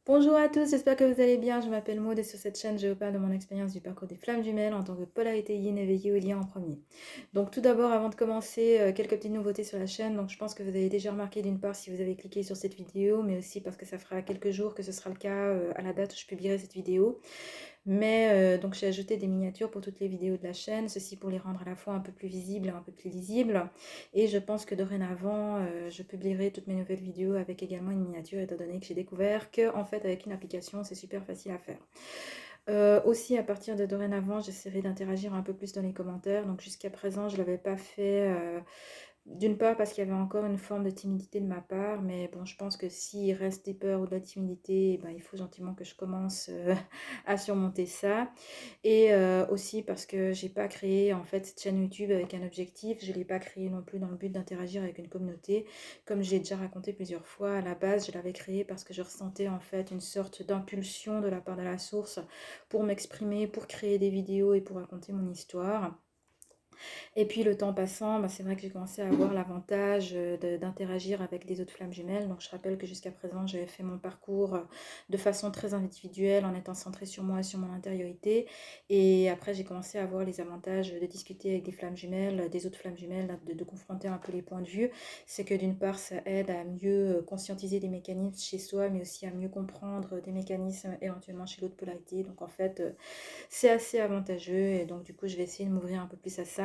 Bonjour à tous, j'espère que vous allez bien. Je m'appelle Maud et sur cette chaîne, je vous parle de mon expérience du parcours des flammes jumelles en tant que polarité yin éveillée au lien en premier. Donc tout d'abord, avant de commencer, quelques petites nouveautés sur la chaîne. Donc je pense que vous avez déjà remarqué d'une part si vous avez cliqué sur cette vidéo, mais aussi parce que ça fera quelques jours que ce sera le cas à la date où je publierai cette vidéo. Mais donc j'ai ajouté des miniatures pour toutes les vidéos de la chaîne, ceci pour les rendre à la fois un peu plus visibles et un peu plus lisibles. Et je pense que dorénavant, je publierai toutes mes nouvelles vidéos avec également une miniature, étant donné que j'ai découvert que en fait avec une application, c'est super facile à faire. Aussi, à partir de dorénavant, j'essaierai d'interagir un peu plus dans les commentaires. Donc jusqu'à présent, je ne l'avais pas fait. D'une part parce qu'il y avait encore une forme de timidité de ma part, mais bon, je pense que s'il reste des peurs ou de la timidité, eh ben, il faut gentiment que je commence à surmonter ça. Et aussi parce que j'ai pas créé en fait cette chaîne YouTube avec un objectif, je l'ai pas créée non plus dans le but d'interagir avec une communauté. Comme j'ai déjà raconté plusieurs fois, à la base, je l'avais créée parce que je ressentais en fait une sorte d'impulsion de la part de la source pour m'exprimer, pour créer des vidéos et pour raconter mon histoire. Et puis le temps passant, bah, c'est vrai que j'ai commencé à avoir l'avantage d'interagir avec des autres flammes jumelles. Donc je rappelle que jusqu'à présent, j'avais fait mon parcours de façon très individuelle, en étant centrée sur moi et sur mon intériorité. Et après, j'ai commencé à avoir les avantages de discuter avec des flammes jumelles, des autres flammes jumelles, de confronter un peu les points de vue. C'est que d'une part, ça aide à mieux conscientiser des mécanismes chez soi, mais aussi à mieux comprendre des mécanismes éventuellement chez l'autre polarité. Donc en fait, c'est assez avantageux et donc du coup, je vais essayer de m'ouvrir un peu plus à ça.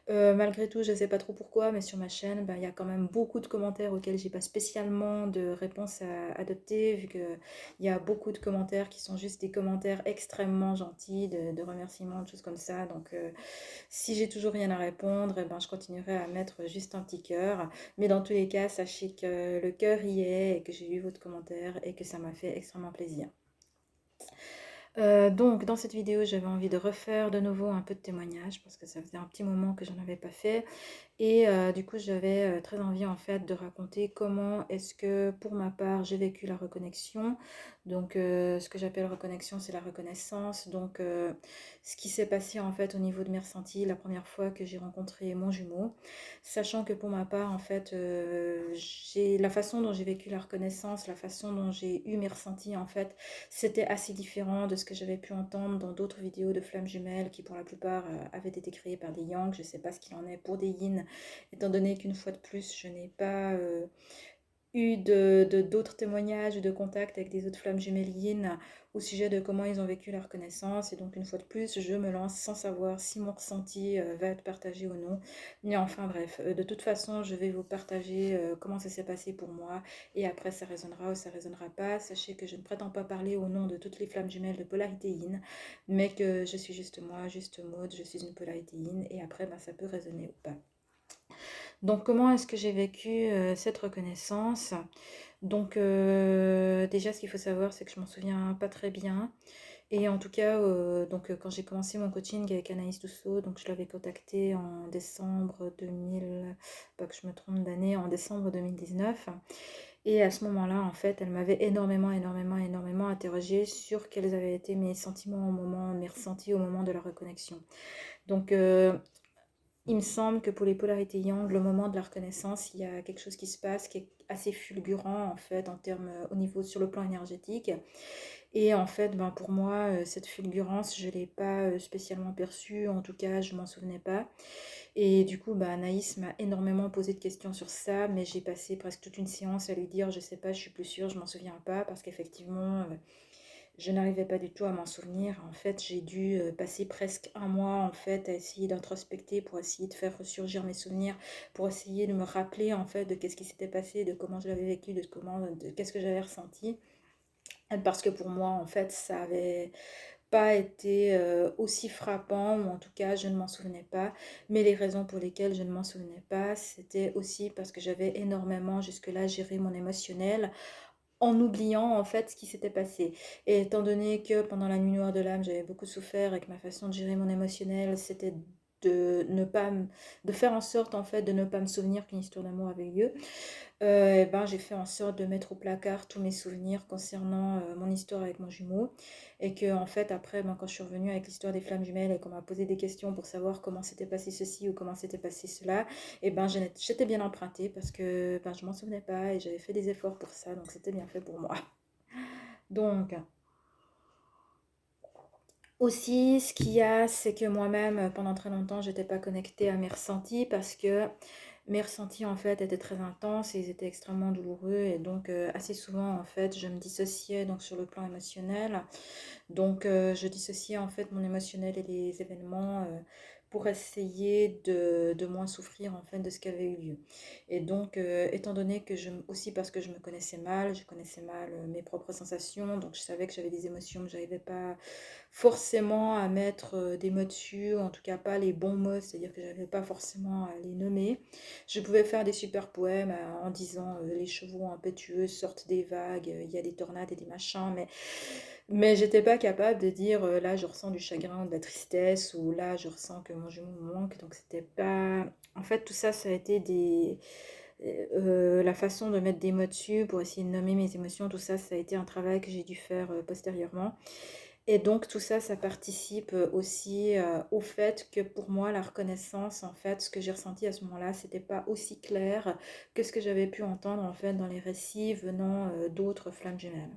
Malgré tout, je ne sais pas trop pourquoi, mais sur ma chaîne, bah, il y a quand même beaucoup de commentaires auxquels j'ai pas spécialement de réponse à adopter, vu qu'il y a beaucoup de commentaires qui sont juste des commentaires extrêmement gentils, de remerciements, de choses comme ça. Donc, si j'ai toujours rien à répondre, eh ben, je continuerai à mettre juste un petit cœur. Mais dans tous les cas, sachez que le cœur y est et que j'ai lu votre commentaire et que ça m'a fait extrêmement plaisir. Donc dans cette vidéo, j'avais envie de refaire de nouveau un peu de témoignage parce que ça faisait un petit moment que j'en avais pas fait. Et du coup, j'avais très envie en fait de raconter comment est-ce que pour ma part j'ai vécu la reconnexion. Donc ce que j'appelle reconnexion, c'est la reconnaissance. Donc ce qui s'est passé en fait au niveau de mes ressentis la première fois que j'ai rencontré mon jumeau. Sachant que pour ma part en fait, j'ai la façon dont j'ai vécu la reconnaissance, la façon dont j'ai eu mes ressentis en fait, c'était assez différent de ce que j'avais pu entendre dans d'autres vidéos de flammes jumelles qui pour la plupart avaient été créées par des yang. Je ne sais pas ce qu'il en est pour des yin, étant donné qu'une fois de plus, je n'ai pas eu d'autres témoignages ou de contacts avec des autres flammes jumelles yin au sujet de comment ils ont vécu leur connaissance. Et donc, une fois de plus, je me lance sans savoir si mon ressenti va être partagé ou non. Mais enfin, bref, de toute façon, je vais vous partager comment ça s'est passé pour moi. Et après, ça résonnera ou ça résonnera pas. Sachez que je ne prétends pas parler au nom de toutes les flammes jumelles de polarité yin, mais que je suis juste moi, juste Maud, je suis une polarité yin. Et après, ben, ça peut résonner ou pas. Donc, comment est-ce que j'ai vécu cette reconnaissance? Donc, déjà, ce qu'il faut savoir, c'est que je m'en souviens pas très bien. Et en tout cas, quand j'ai commencé mon coaching avec Anaïs Dussault, donc je l'avais contactée en décembre 2000, pas que je me trompe d'année, en décembre 2019. Et à ce moment-là, en fait, elle m'avait énormément interrogée sur quels avaient été mes sentiments au moment, mes ressentis au moment de la reconnexion. Donc, il me semble que pour les polarités yang, le moment de la reconnaissance, il y a quelque chose qui se passe qui est assez fulgurant en fait en termes au niveau sur le plan énergétique. Et en fait, ben, pour moi, cette fulgurance, je ne l'ai pas spécialement perçue, en tout cas, je m'en souvenais pas. Et du coup, bah, Anaïs m'a énormément posé de questions sur ça, mais j'ai passé presque toute une séance à lui dire, je sais pas, je suis plus sûre, je m'en souviens pas, parce qu'effectivement, je n'arrivais pas du tout à m'en souvenir. En fait, j'ai dû passer presque un mois en fait à essayer d'introspecter pour essayer de faire ressurgir mes souvenirs, pour essayer de me rappeler en fait de qu'est-ce qui s'était passé, de comment je l'avais vécu, de qu'est-ce que j'avais ressenti. Parce que pour moi, en fait, ça avait pas été aussi frappant, ou en tout cas, je ne m'en souvenais pas. Mais les raisons pour lesquelles je ne m'en souvenais pas, c'était aussi parce que j'avais énormément jusque-là géré mon émotionnel en oubliant en fait ce qui s'était passé. Et étant donné que pendant la nuit noire de l'âme, j'avais beaucoup souffert et que ma façon de gérer mon émotionnel, c'était de ne pas de faire en sorte en fait de ne pas me souvenir qu'une histoire d'amour avait eu lieu. Et ben, j'ai fait en sorte de mettre au placard tous mes souvenirs concernant mon histoire avec mon jumeau. Et que, en fait, après, ben, quand je suis revenue avec l'histoire des flammes jumelles et qu'on m'a posé des questions pour savoir comment s'était passé ceci ou comment s'était passé cela, et ben, j'étais bien empruntée parce que ben, je m'en souvenais pas et j'avais fait des efforts pour ça. Donc, c'était bien fait pour moi. Donc, aussi, ce qu'il y a, c'est que moi-même, pendant très longtemps, j'étais pas connectée à mes ressentis parce que mes ressentis, en fait, étaient très intenses et ils étaient extrêmement douloureux. Et donc, assez souvent, en fait, je me dissociais donc sur le plan émotionnel. Donc, je dissociais en fait mon émotionnel et les événements pour essayer de moins souffrir en fait de ce qui avait eu lieu. Et donc, étant donné que aussi parce que je me connaissais mal, je connaissais mal mes propres sensations, donc je savais que j'avais des émotions que je n'arrivais pas forcément à mettre des mots dessus, ou en tout cas pas les bons mots, c'est-à-dire que je n'arrivais pas forcément à les nommer. Je pouvais faire des super poèmes en disant les chevaux impétueux sortent des vagues, il y a des tornades et des machins, mais j'étais pas capable de dire là je ressens du chagrin ou de la tristesse ou là je ressens que mon jumeau me manque. Donc c'était pas. En fait, tout ça, ça a été la façon de mettre des mots dessus pour essayer de nommer mes émotions. Tout ça, ça a été un travail que j'ai dû faire postérieurement. Et donc tout ça, ça participe aussi au fait que pour moi, la reconnaissance, en fait, ce que j'ai ressenti à ce moment-là, c'était pas aussi clair que ce que j'avais pu entendre en fait dans les récits venant d'autres flammes jumelles.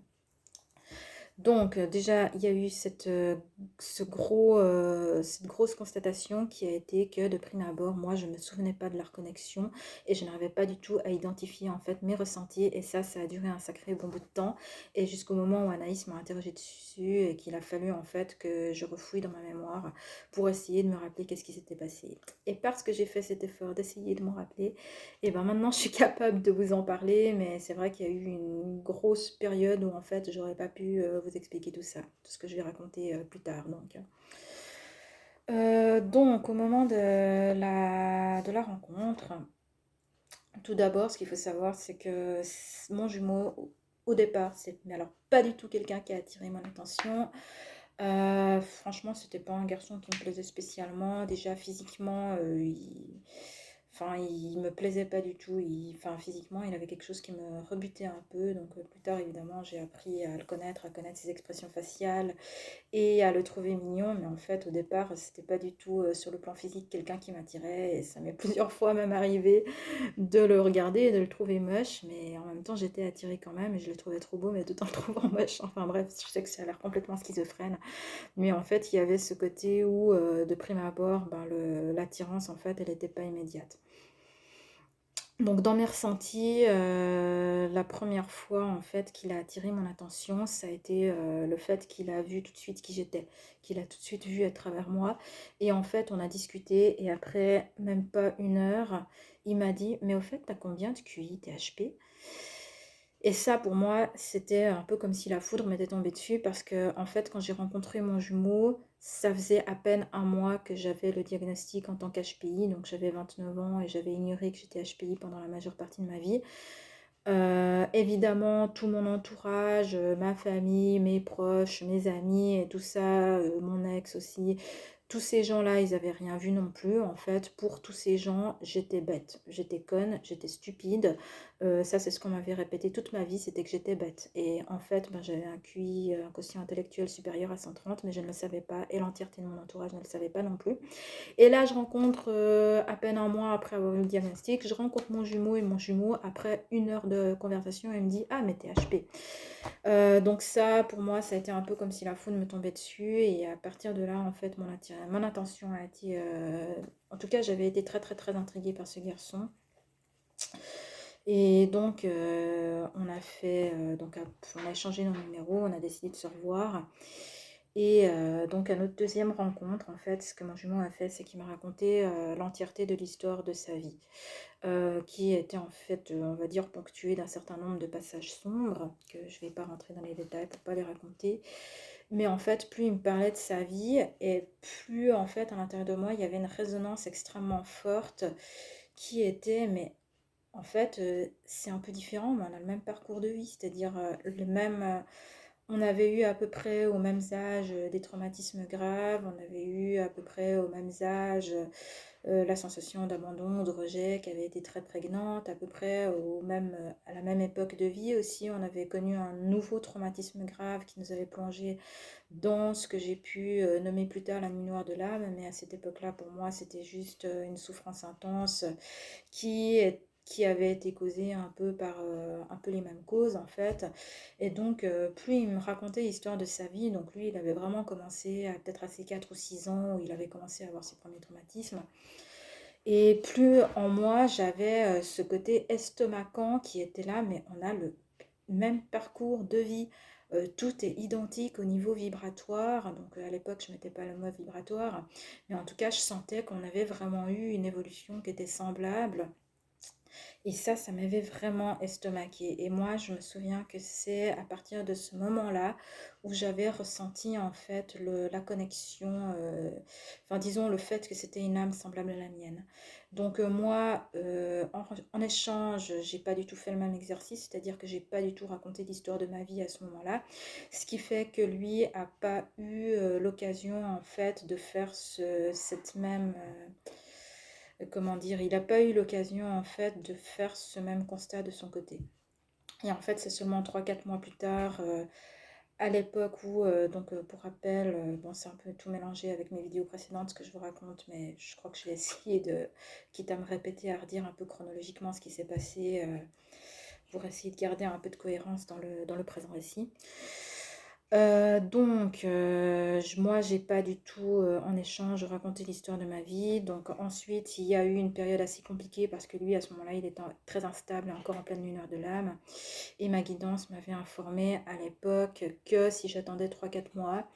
Donc, déjà, il y a eu cette grosse constatation qui a été que de prime abord, moi, je ne me souvenais pas de leur connexion et je n'arrivais pas du tout à identifier en fait mes ressentis. Et ça a duré un sacré bon bout de temps. Et jusqu'au moment où Anaïs m'a interrogée dessus et qu'il a fallu en fait que je refouille dans ma mémoire pour essayer de me rappeler qu'est-ce qui s'était passé. Et parce que j'ai fait cet effort d'essayer de m'en rappeler, et ben maintenant je suis capable de vous en parler, mais c'est vrai qu'il y a eu une grosse période où en fait j'aurais pas pu vous expliquer tout ça, tout ce que je vais raconter plus tard. Donc au moment de la rencontre, tout d'abord ce qu'il faut savoir c'est que mon jumeau au départ c'est mais alors pas du tout quelqu'un qui a attiré mon attention. Franchement, c'était pas un garçon qui me plaisait spécialement. Déjà, physiquement, enfin, il me plaisait pas du tout. Enfin, physiquement, il avait quelque chose qui me rebutait un peu. Donc, plus tard, évidemment, j'ai appris à le connaître, à connaître ses expressions faciales et à le trouver mignon. Mais en fait, au départ, c'était pas du tout sur le plan physique quelqu'un qui m'attirait. Et ça m'est plusieurs fois même arrivé de le regarder et de le trouver moche, mais en même temps j'étais attirée quand même et je le trouvais trop beau, mais tout en le trouvant moche. Enfin bref, je sais que ça a l'air complètement schizophrène, mais en fait il y avait ce côté où de prime abord, ben, l'attirance en fait elle n'était pas immédiate. Donc dans mes ressentis, la première fois en fait qu'il a attiré mon attention, ça a été le fait qu'il a vu tout de suite qui j'étais, qu'il a tout de suite vu à travers moi. Et en fait, on a discuté et après même pas une heure, il m'a dit, mais au fait, t'as combien de QI, THP? Et ça, pour moi, c'était un peu comme si la foudre m'était tombée dessus parce que, en fait, quand j'ai rencontré mon jumeau, ça faisait à peine un mois que j'avais le diagnostic en tant qu'HPI, donc j'avais 29 ans et j'avais ignoré que j'étais HPI pendant la majeure partie de ma vie. Évidemment, tout mon entourage, ma famille, mes proches, mes amis et tout ça, mon ex aussi, tous ces gens-là, ils avaient rien vu non plus. En fait, pour tous ces gens, j'étais bête, j'étais conne, j'étais stupide. Ça, c'est ce qu'on m'avait répété toute ma vie, c'était que j'étais bête. Et en fait, ben, j'avais un QI, un quotient intellectuel supérieur à 130, mais je ne le savais pas, et l'entièreté de mon entourage ne le savait pas non plus. Et là, je rencontre, à peine un mois après avoir eu le diagnostic, je rencontre mon jumeau et mon jumeau, après une heure de conversation, il me dit: «Ah, mais t'es HP». Donc ça, pour moi, ça a été un peu comme si la foudre me tombait dessus et à partir de là, en fait, mon attention a été, en tout cas, j'avais été très, très, très intriguée par ce garçon. Et donc, on a échangé nos numéros, on a décidé de se revoir. Et donc à notre deuxième rencontre, en fait, ce que mon jumeau a fait, c'est qu'il m'a raconté l'entièreté de l'histoire de sa vie, qui était en fait, on va dire, ponctuée d'un certain nombre de passages sombres, que je ne vais pas rentrer dans les détails pour ne pas les raconter. Mais en fait, plus il me parlait de sa vie, et plus en fait, à l'intérieur de moi, il y avait une résonance extrêmement forte qui était, mais en fait, c'est un peu différent, mais on a le même parcours de vie, c'est-à-dire on avait eu à peu près aux mêmes âges des traumatismes graves, on avait eu à peu près aux mêmes âges la sensation d'abandon, de rejet qui avait été très prégnante, à peu près à la même époque de vie aussi, on avait connu un nouveau traumatisme grave qui nous avait plongé dans ce que j'ai pu nommer plus tard la nuit noire de l'âme, mais à cette époque-là, pour moi, c'était juste une souffrance intense qui qui avait été causée un peu par un peu les mêmes causes en fait. Et donc plus il me racontait l'histoire de sa vie, donc lui il avait vraiment commencé à peut-être à ses 4 ou 6 ans où il avait commencé à avoir ses premiers traumatismes. Et plus en moi j'avais ce côté estomacant qui était là, mais on a le même parcours de vie. Tout est identique au niveau vibratoire. Donc à l'époque, je ne mettais pas le mot vibratoire. Mais en tout cas, je sentais qu'on avait vraiment eu une évolution qui était semblable. Et ça m'avait vraiment estomaqué. Et moi, je me souviens que c'est à partir de ce moment-là où j'avais ressenti en fait la connexion, enfin disons le fait que c'était une âme semblable à la mienne. Donc moi, en échange, j'ai pas du tout fait le même exercice, c'est-à-dire que j'ai pas du tout raconté l'histoire de ma vie à ce moment-là, ce qui fait que lui a pas eu l'occasion en fait de faire cette même comment dire, il n'a pas eu l'occasion en fait de faire ce même constat de son côté. Et en fait, c'est seulement 3 4 mois plus tard, à l'époque où, donc pour rappel, bon, c'est un peu tout mélangé avec mes vidéos précédentes, ce que je vous raconte, mais je crois que je vais essayer de, quitte à me répéter, à redire un peu chronologiquement ce qui s'est passé, pour essayer de garder un peu de cohérence dans le présent récit. Moi, j'ai pas du tout en échange raconté l'histoire de ma vie. Donc ensuite, il y a eu une période assez compliquée parce que lui, à ce moment-là, il était très instable, encore en pleine lumière de l'âme. Et ma guidance m'avait informé à l'époque que si j'attendais 3 4 mois,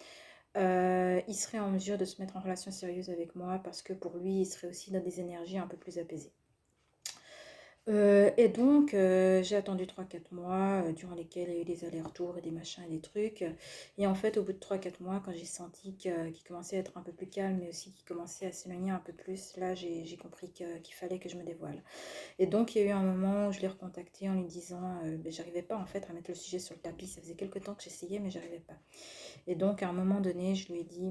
il serait en mesure de se mettre en relation sérieuse avec moi parce que pour lui, il serait aussi dans des énergies un peu plus apaisées. Et donc, j'ai attendu 3 4 mois, durant lesquels il y a eu des allers-retours et des machins et des trucs. Et en fait, au bout de 3 4 mois, quand j'ai senti qu'il commençait à être un peu plus calme, mais aussi qu'il commençait à s'éloigner un peu plus, là, j'ai compris qu'il fallait que je me dévoile. Et donc, il y a eu un moment où je l'ai recontacté en lui disant, ben, j'arrivais pas en fait à mettre le sujet sur le tapis. Ça faisait quelques temps que j'essayais, mais j'arrivais pas. Et donc, à un moment donné, je lui ai dit,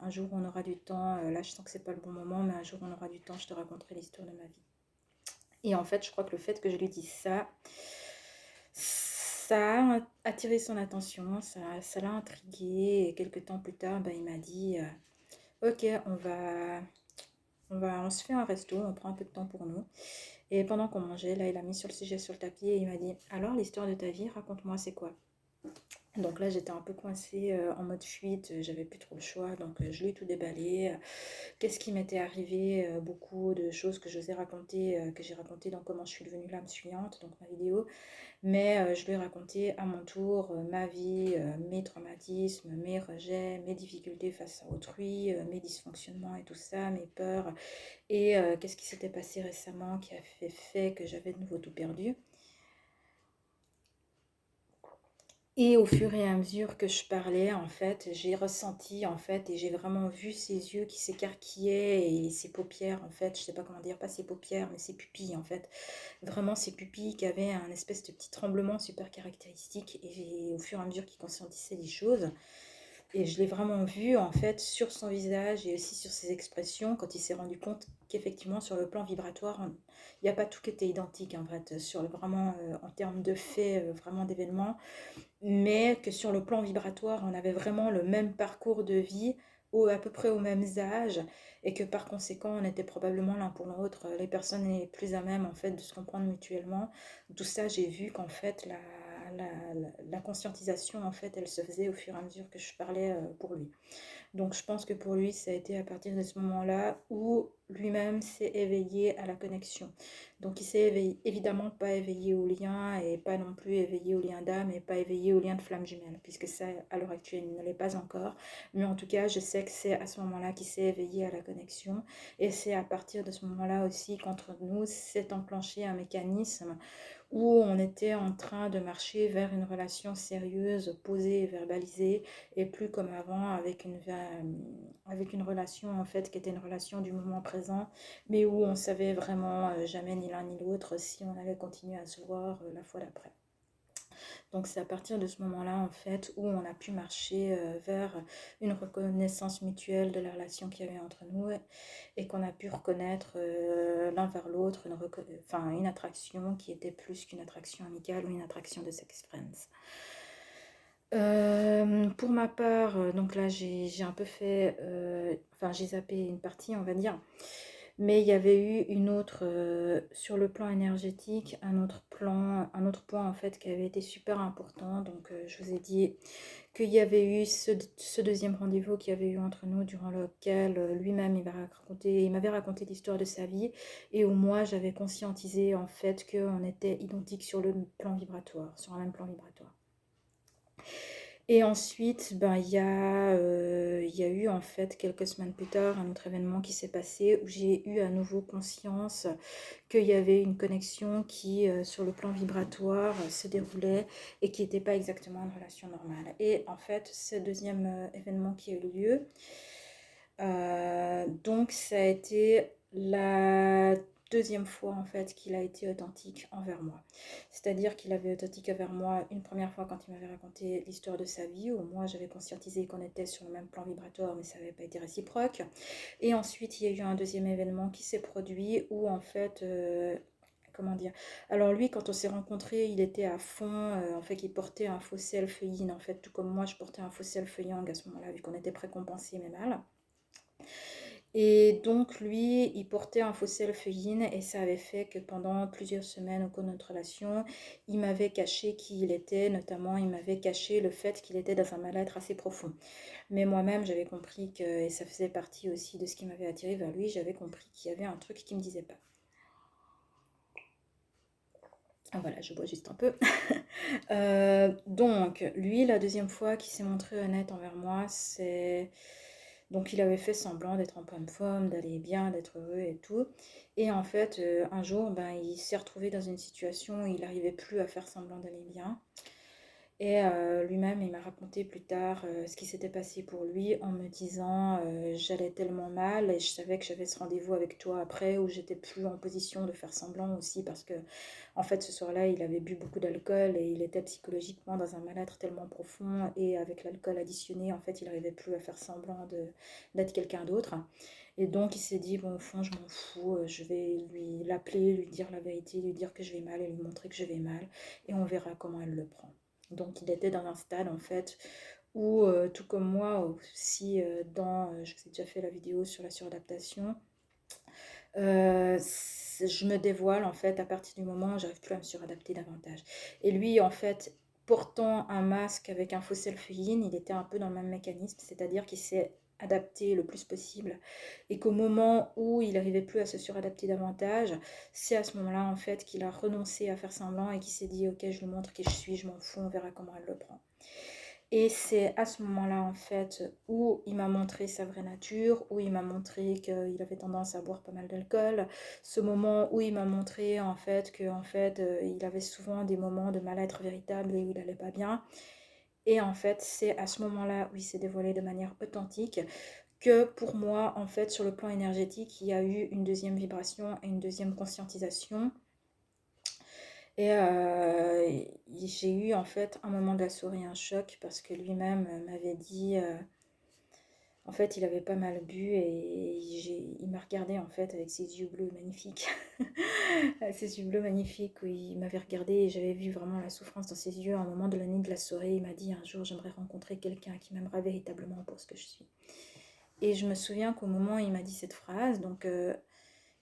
un jour on aura du temps, là je sens que c'est pas le bon moment, mais un jour on aura du temps, je te raconterai l'histoire de ma vie. Et en fait, je crois que le fait que je lui dise ça a attiré son attention, ça l'a intrigué. Et quelques temps plus tard, ben, il m'a dit ok, on se fait un resto, on prend un peu de temps pour nous. Et pendant qu'on mangeait, là, il a mis sur le sujet sur le tapis et il m'a dit alors, l'histoire de ta vie, raconte-moi, c'est quoi? Donc là, j'étais un peu coincée en mode fuite, j'avais plus trop le choix, donc je lui ai tout déballé. Qu'est-ce qui m'était arrivé, beaucoup de choses que j'osais raconter, que j'ai raconté dans Comment je suis devenue l'âme suivante, donc ma vidéo. Mais je lui ai raconté à mon tour ma vie, mes traumatismes, mes rejets, mes difficultés face à autrui, mes dysfonctionnements et tout ça, mes peurs. Et qu'est-ce qui s'était passé récemment qui a fait que j'avais de nouveau tout perdu. Et au fur et à mesure que je parlais, en fait, j'ai ressenti, en fait, et j'ai vraiment vu ses yeux qui s'écarquillaient et ses paupières, en fait, je sais pas comment dire, pas ses paupières, mais ses pupilles, en fait. Vraiment ses pupilles qui avaient un espèce de petit tremblement super caractéristique. Et au fur et à mesure qu'il conscientisait les choses, et je l'ai vraiment vu en fait sur son visage et aussi sur ses expressions quand il s'est rendu compte qu'effectivement sur le plan vibratoire, il n'y a pas tout qui était identique en fait, vraiment en termes de faits, vraiment d'événements, mais que sur le plan vibratoire, on avait vraiment le même parcours de vie, à peu près aux mêmes âges, et que par conséquent, on était probablement l'un pour l'autre les personnes les plus à même en fait de se comprendre mutuellement. Tout ça, j'ai vu qu'en fait la conscientisation en fait, elle se faisait au fur et à mesure que je parlais pour lui. Donc je pense que pour lui, ça a été à partir de ce moment-là où lui-même s'est éveillé à la connexion. Donc il s'est évidemment pas éveillé au lien et pas non plus éveillé au lien d'âme et pas éveillé au lien de flamme jumelle, puisque ça, à l'heure actuelle, il ne l'est pas encore. Mais en tout cas, je sais que c'est à ce moment-là qu'il s'est éveillé à la connexion. Et c'est à partir de ce moment-là aussi qu'entre nous s'est enclenché un mécanisme où on était en train de marcher vers une relation sérieuse, posée et verbalisée, et plus comme avant avec une relation en fait qui était une relation du moment présent, mais où on savait vraiment jamais ni l'un ni l'autre si on allait continuer à se voir la fois d'après. Donc c'est à partir de ce moment-là en fait où on a pu marcher vers une reconnaissance mutuelle de la relation qu'il y avait entre nous et qu'on a pu reconnaître l'un vers l'autre une attraction qui était plus qu'une attraction amicale ou une attraction de sex friends. Pour ma part, donc là j'ai un peu fait, j'ai zappé une partie on va dire. Mais il y avait eu une autre, sur le plan énergétique, un autre point en fait qui avait été super important. Donc je vous ai dit qu'il y avait eu ce deuxième rendez-vous qu'il y avait eu entre nous, durant lequel lui-même il m'avait raconté l'histoire de sa vie, et où moi j'avais conscientisé en fait qu'on était identiques sur le plan vibratoire, sur un même plan vibratoire. Et ensuite, ben, il y a eu en fait quelques semaines plus tard un autre événement qui s'est passé où j'ai eu à nouveau conscience qu'il y avait une connexion qui, sur le plan vibratoire, se déroulait et qui n'était pas exactement une relation normale. Et en fait, ce deuxième événement qui a eu lieu, donc ça a été la deuxième fois en fait qu'il a été authentique envers moi. C'est-à-dire qu'il avait authentique envers moi une première fois quand il m'avait raconté l'histoire de sa vie, où moi j'avais conscientisé qu'on était sur le même plan vibratoire, mais ça n'avait pas été réciproque. Et ensuite il y a eu un deuxième événement qui s'est produit où en fait... comment dire? Alors lui, quand on s'est rencontrés, il était à fond, en fait, il portait un faux self yin, en fait, tout comme moi, je portais un faux self yang à ce moment-là, vu qu'on était précompensés mais mal. Et donc lui, il portait un faux self yin, et ça avait fait que pendant plusieurs semaines au cours de notre relation, il m'avait caché qui il était, notamment il m'avait caché le fait qu'il était dans un mal-être assez profond. Mais moi-même, j'avais compris que, et ça faisait partie aussi de ce qui m'avait attiré vers lui, j'avais compris qu'il y avait un truc qui me disait pas. Ah, voilà, je bois juste un peu. Donc, lui, la deuxième fois qu'il s'est montré honnête envers moi, c'est... Donc, il avait fait semblant d'être en pleine forme, d'aller bien, d'être heureux et tout. Et en fait, un jour, ben, il s'est retrouvé dans une situation où il n'arrivait plus à faire semblant d'aller bien. Et lui-même, il m'a raconté plus tard ce qui s'était passé pour lui, en me disant j'allais tellement mal et je savais que j'avais ce rendez-vous avec toi après, où j'étais plus en position de faire semblant aussi, parce que en fait ce soir-là il avait bu beaucoup d'alcool et il était psychologiquement dans un mal-être tellement profond, et avec l'alcool additionné en fait il n'arrivait plus à faire semblant d'être quelqu'un d'autre. Et donc il s'est dit bon, au fond je m'en fous, je vais lui l'appeler, lui dire la vérité, lui dire que je vais mal et lui montrer que je vais mal, et on verra comment elle le prend. Donc il était dans un stade en fait où, tout comme moi aussi, je vous ai déjà fait la vidéo sur la suradaptation, je me dévoile en fait à partir du moment où j'arrive plus à me suradapter davantage. Et lui en fait, portant un masque avec un faux self-yin, il était un peu dans le même mécanisme, c'est-à-dire qu'il s'est adapté le plus possible, et qu'au moment où il n'arrivait plus à se suradapter davantage, c'est à ce moment-là en fait qu'il a renoncé à faire semblant et qu'il s'est dit ok, je lui montre qui je suis, je m'en fous, on verra comment elle le prend. Et c'est à ce moment-là, en fait, où il m'a montré sa vraie nature, où il m'a montré qu'il avait tendance à boire pas mal d'alcool. Ce moment où il m'a montré, en fait, il avait souvent des moments de mal-être véritable et où il n'allait pas bien. Et en fait, c'est à ce moment-là où il s'est dévoilé de manière authentique que pour moi, en fait, sur le plan énergétique, il y a eu une deuxième vibration et une deuxième conscientisation. Et j'ai eu en fait un moment de la soirée un choc, parce que lui-même m'avait dit, en fait il avait pas mal bu, et il m'a regardé en fait avec ses yeux bleus magnifiques, ses yeux bleus magnifiques, où il m'avait regardé et j'avais vu vraiment la souffrance dans ses yeux. À un moment de la nuit de la soirée, il m'a dit un jour j'aimerais rencontrer quelqu'un qui m'aimera véritablement pour ce que je suis. Et je me souviens qu'au moment où il m'a dit cette phrase, donc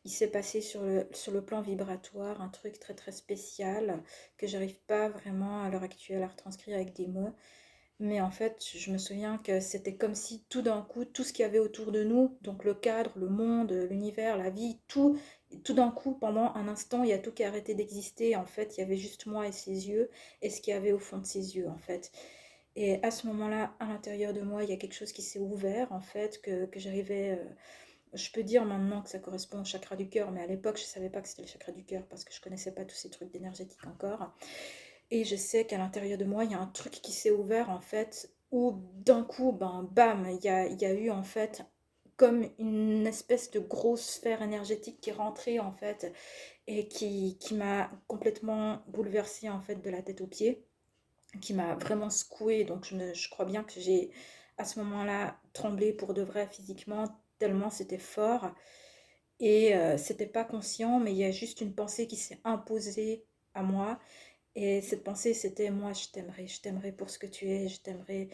il s'est passé sur le plan vibratoire un truc très très spécial que j'arrive pas vraiment à l'heure actuelle à retranscrire avec des mots. Mais en fait, je me souviens que c'était comme si tout d'un coup, tout ce qu'il y avait autour de nous, donc le cadre, le monde, l'univers, la vie, tout d'un coup, pendant un instant, il y a tout qui a arrêté d'exister. En fait, il y avait juste moi et ses yeux, et ce qu'il y avait au fond de ses yeux, en fait. Et à ce moment-là, à l'intérieur de moi, il y a quelque chose qui s'est ouvert, en fait, que j'arrivais... je peux dire maintenant que ça correspond au chakra du cœur, mais à l'époque, je ne savais pas que c'était le chakra du cœur parce que je ne connaissais pas tous ces trucs d'énergétique encore. Et je sais qu'à l'intérieur de moi, il y a un truc qui s'est ouvert en fait, où d'un coup, ben, bam, il y a eu en fait comme une espèce de grosse sphère énergétique qui est rentrée en fait, et qui m'a complètement bouleversée en fait de la tête aux pieds, qui m'a vraiment secouée. Donc je crois bien que j'ai à ce moment-là tremblé pour de vrai physiquement, tellement c'était fort. Et c'était pas conscient, mais il y a juste une pensée qui s'est imposée à moi. Et cette pensée, c'était moi, je t'aimerai pour ce que tu es, je t'aimerai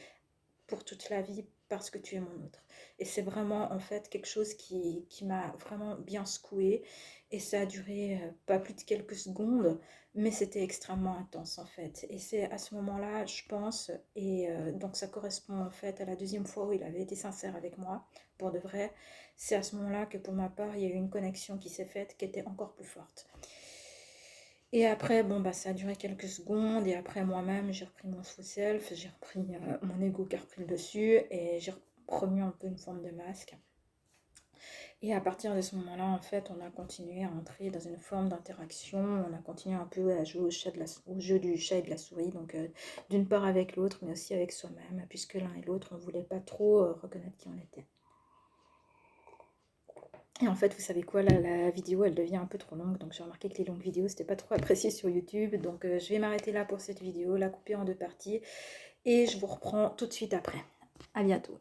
pour toute la vie, parce que tu es mon autre. Et c'est vraiment en fait quelque chose qui m'a vraiment bien secouée. Et ça a duré pas plus de quelques secondes, mais c'était extrêmement intense en fait. Et c'est à ce moment-là, je pense, et donc ça correspond en fait à la deuxième fois où il avait été sincère avec moi, pour de vrai. C'est à ce moment-là que pour ma part, il y a eu une connexion qui s'est faite qui était encore plus forte. Et après, bon, bah, ça a duré quelques secondes. Et après, moi-même, j'ai repris mon faux self, j'ai repris mon ego qui a repris le dessus. Et j'ai remis un peu une forme de masque. Et à partir de ce moment-là, en fait, on a continué à entrer dans une forme d'interaction. On a continué un peu à jouer au jeu du chat et de la souris. Donc, d'une part avec l'autre, mais aussi avec soi-même. Puisque l'un et l'autre, on ne voulait pas trop reconnaître qui on était. Et en fait, vous savez quoi, là, la vidéo, elle devient un peu trop longue. Donc, j'ai remarqué que les longues vidéos, c'était pas trop apprécié sur YouTube. Donc, je vais m'arrêter là pour cette vidéo, la couper en deux parties. Et je vous reprends tout de suite après. À bientôt.